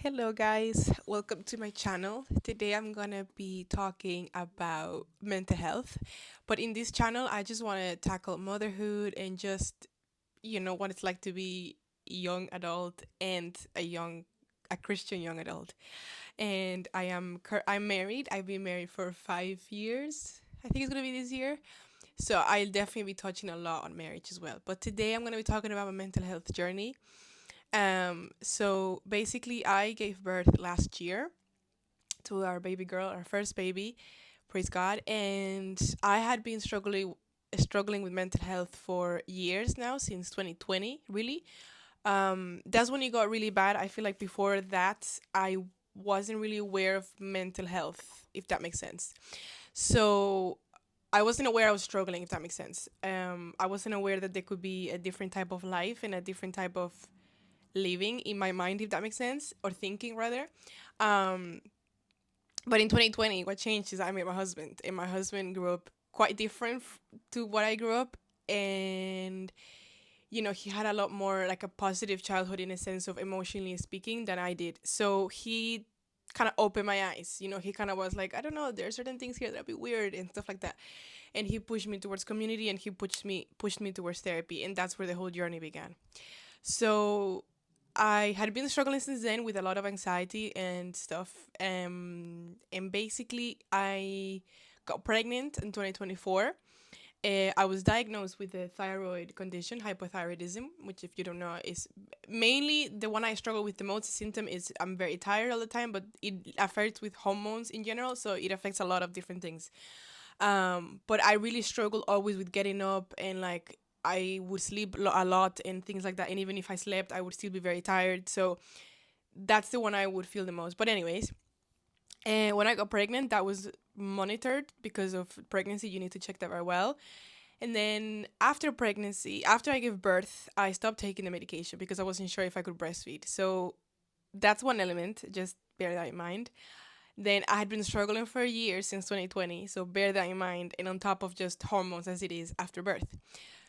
Hello, guys. Welcome to my channel. Today I'm gonna be talking about mental health. But in this channel, I just want to tackle motherhood and just, what it's like to be a young adult and a Christian young adult. And I'm married. I've been married for 5 years. I think it's gonna be this year. So I'll definitely be touching a lot on marriage as well. But today I'm gonna be talking about my mental health journey. So basically, I gave birth last year to our baby girl, our first baby, praise God. And I had been struggling with mental health for years now, since 2020, really. That's when it got really bad. I feel like before that, I wasn't really aware of mental health, if that makes sense. So I wasn't aware I was struggling, if that makes sense. I wasn't aware that there could be a different type of life and a different type of living in my mind, if that makes sense, or thinking rather. Um, but in 2020, what changed is I met my husband, and my husband grew up quite different to what I grew up, and he had a lot more like a positive childhood in a sense of emotionally speaking than I did. So he kind of opened my eyes. He kind of was like, I don't know, there are certain things here that are a bit weird and stuff like that. And he pushed me towards community, and he pushed me towards therapy, and that's where the whole journey began. So I had been struggling since then with a lot of anxiety and stuff. And basically, I got pregnant in 2024. I was diagnosed with a thyroid condition, hypothyroidism, which, if you don't know, is mainly the one I struggle with the most. Symptom is I'm very tired all the time, but it affects with hormones in general, so it affects a lot of different things. But I really struggle always with getting up, and like I would sleep a lot and things like that. And even if I slept, I would still be very tired. So that's the one I would feel the most. But anyways, and when I got pregnant, that was monitored because of pregnancy. You need to check that very well. And then after pregnancy, after I gave birth, I stopped taking the medication because I wasn't sure if I could breastfeed. So that's one element. Just bear that in mind. Then I had been struggling for years since 2020, so bear that in mind, and on top of just hormones as it is after birth.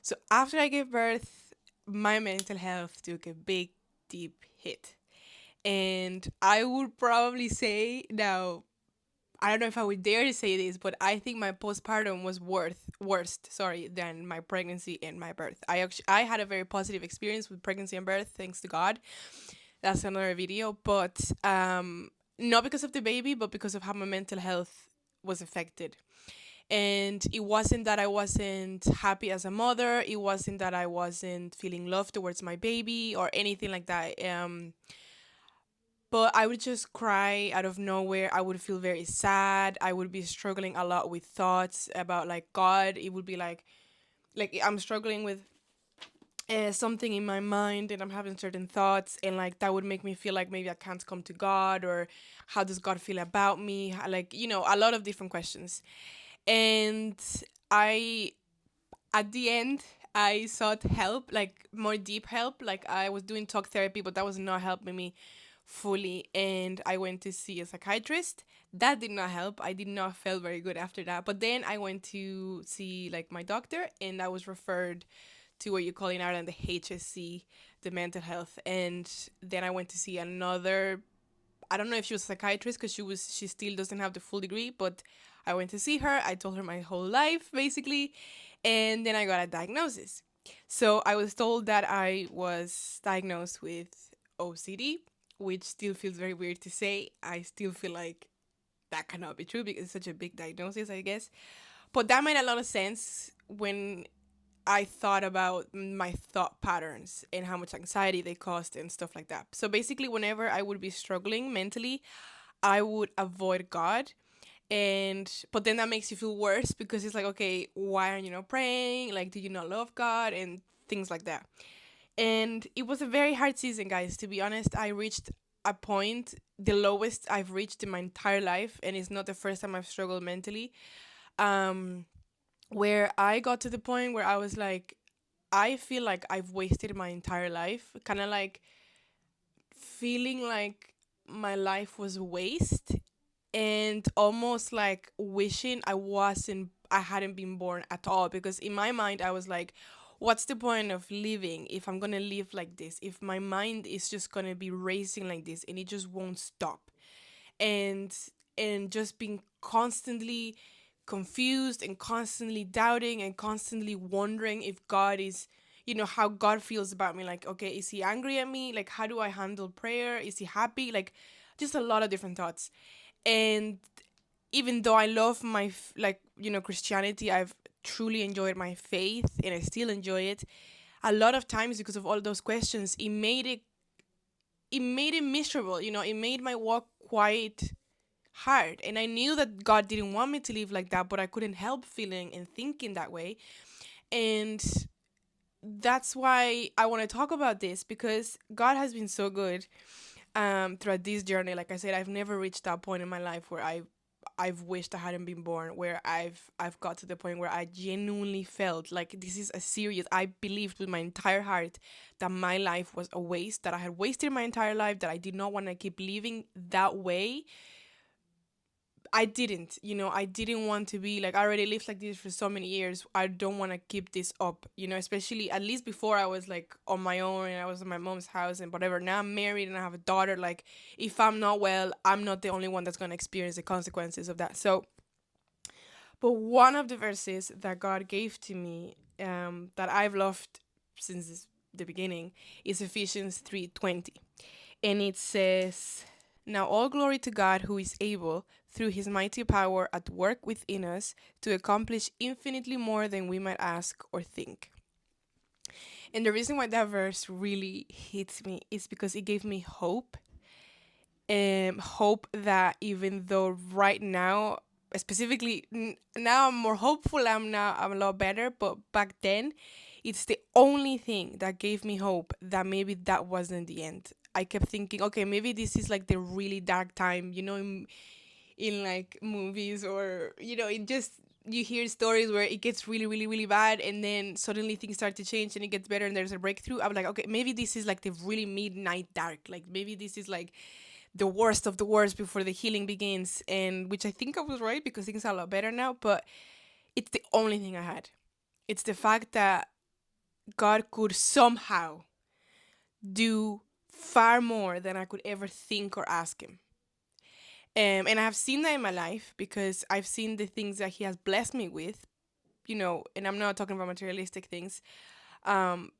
So after I gave birth, my mental health took a big, deep hit. And I would probably say now, I don't know if I would dare to say this, but I think my postpartum was worst, sorry, than my pregnancy and my birth. I had a very positive experience with pregnancy and birth, thanks to God. That's another video, but not because of the baby, but because of how my mental health was affected. And it wasn't that I wasn't happy as a mother. It wasn't that I wasn't feeling love towards my baby or anything like that. But I would just cry out of nowhere. I would feel very sad. I would be struggling a lot with thoughts about like God. It would be like I'm struggling with something in my mind, and I'm having certain thoughts, and like that would make me feel like maybe I can't come to God, or how does God feel about me? Like, a lot of different questions. And I, at the end, I sought help, like more deep help. Like I was doing talk therapy, but that was not helping me fully. And I went to see a psychiatrist. That did not help. I did not feel very good after that. But then I went to see like my doctor, and I was referred to what you call in Ireland the HSC, the mental health. And then I went to see another. I don't know if she was a psychiatrist because she still doesn't have the full degree, but I went to see her. I told her my whole life basically, and then I got a diagnosis. So I was told that I was diagnosed with OCD, which still feels very weird to say. I still feel like that cannot be true because it's such a big diagnosis, I guess. But that made a lot of sense when I thought about my thought patterns and how much anxiety they caused and stuff like that. So basically, whenever I would be struggling mentally, I would avoid God. And but then that makes you feel worse because it's like, okay, why are you not praying? Like, do you not love God and things like that? And it was a very hard season, guys. To be honest, I reached a point, the lowest I've reached in my entire life, and it's not the first time I've struggled mentally. Um, where I got to the point where I was like, I feel like I've wasted my entire life, kind of like feeling like my life was a waste, and almost like wishing I hadn't been born at all, because in my mind I was like, what's the point of living if I'm gonna live like this? If my mind is just gonna be racing like this and it just won't stop, and just being constantly confused and constantly doubting and constantly wondering if God is, how God feels about me. Like, okay, is he angry at me? Like, how do I handle prayer? Is he happy? Like, just a lot of different thoughts. And even though I love my Christianity, I've truly enjoyed my faith and I still enjoy it. A lot of times, because of all those questions, it made it miserable. It made my walk quite hard. And I knew that God didn't want me to live like that, but I couldn't help feeling and thinking that way. And that's why I want to talk about this, because God has been so good throughout this journey. Like I said, I've never reached that point in my life where I've wished I hadn't been born, where I've got to the point where I genuinely felt like this is a serious. I believed with my entire heart that my life was a waste, that I had wasted my entire life, that I did not want to keep living that way. I didn't want to be like, I already lived like this for so many years. I don't want to keep this up, especially at least before I was like on my own and I was in my mom's house and whatever. Now I'm married and I have a daughter. Like, if I'm not well, I'm not the only one that's going to experience the consequences of that. So, but one of the verses that God gave to me, that I've loved since the beginning, is Ephesians 3:20. And it says, "Now all glory to God who is able, through his mighty power at work within us, to accomplish infinitely more than we might ask or think." And the reason why that verse really hits me is because it gave me hope. Hope that even though right now, specifically now I'm more hopeful, I'm a lot better, but back then it's the only thing that gave me hope that maybe that wasn't the end. I kept thinking, okay, maybe this is like the really dark time, in like movies, or it just, you hear stories where it gets really, really, really bad and then suddenly things start to change and it gets better and there's a breakthrough. I'm like, okay, maybe this is like the really midnight dark, like maybe this is like the worst of the worst before the healing begins. And which I think I was right, because things are a lot better now. But it's the only thing I had. It's the fact that God could somehow do far more than I could ever think or ask him. And I have seen that in my life, because I've seen the things that he has blessed me with, and I'm not talking about materialistic things. Um,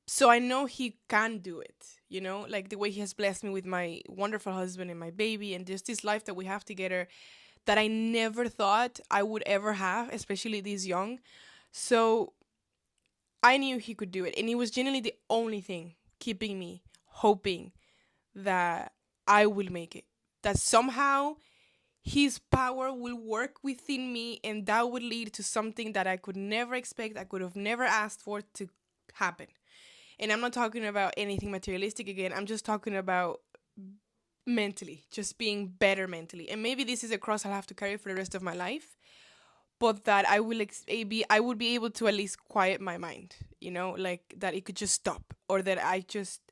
so I know he can do it, like the way he has blessed me with my wonderful husband and my baby, and just this life that we have together that I never thought I would ever have, especially this young. So I knew he could do it. And it was genuinely the only thing keeping me hoping that I will make it. That somehow his power will work within me and that would lead to something that I could never expect, I could have never asked for to happen. And I'm not talking about anything materialistic again. I'm just talking about mentally, just being better mentally. And maybe this is a cross I'll have to carry for the rest of my life, but that I would be able to at least quiet my mind, like that it could just stop, or that I just,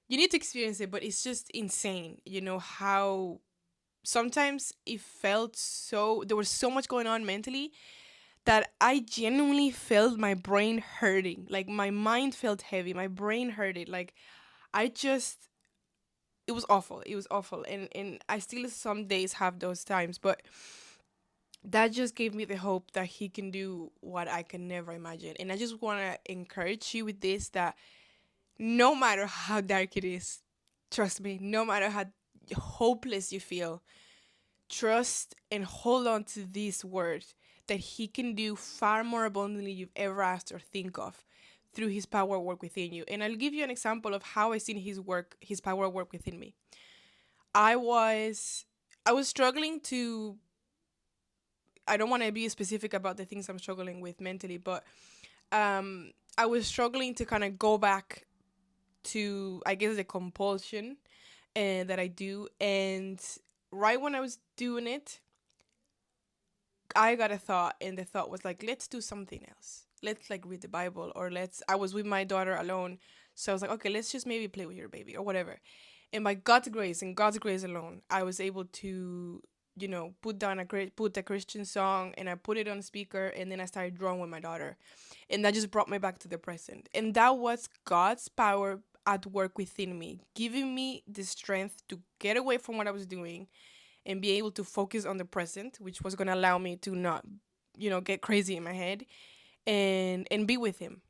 you need to experience it, but it's just insane, how sometimes it felt so, there was so much going on mentally that I genuinely felt my brain hurting. Like my mind felt heavy, my brain hurted. Like I just, it was awful. It was awful. And I still some days have those times, but that just gave me the hope that he can do what I can never imagine. And I just want to encourage you with this, that no matter how dark it is, trust me, no matter how hopeless you feel, trust and hold on to this word, that he can do far more abundantly you've ever asked or think of through his power work within you. And I'll give you an example of how I seen his power work within me. I was I was struggling to, I don't want to be specific about the things I'm struggling with mentally, but I was struggling to kind of go back to, I guess, the compulsion that I do. And right when I was doing it, I got a thought, and the thought was like, let's do something else. Let's like read the Bible, or I was with my daughter alone. So I was like, okay, let's just maybe play with your baby or whatever. And by God's grace and God's grace alone, I was able to put down put a Christian song, and I put it on speaker, and then I started drawing with my daughter, and that just brought me back to the present. And that was God's power at work within me, giving me the strength to get away from what I was doing and be able to focus on the present, which was going to allow me to not, get crazy in my head, and be with him.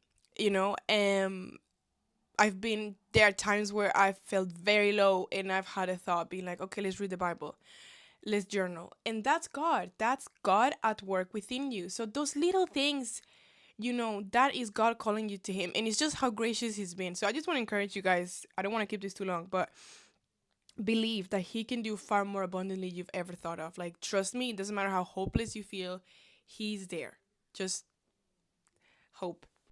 I've been there are times where I've felt very low, and I've had a thought being like, okay, let's read the Bible, let's journal. And that's God. That's God at work within you. So those little things, that is God calling you to him. And it's just how gracious he's been. So I just want to encourage you guys. I don't want to keep this too long, but believe that he can do far more abundantly you've ever thought of. Like, trust me, it doesn't matter how hopeless you feel, he's there. Just hope.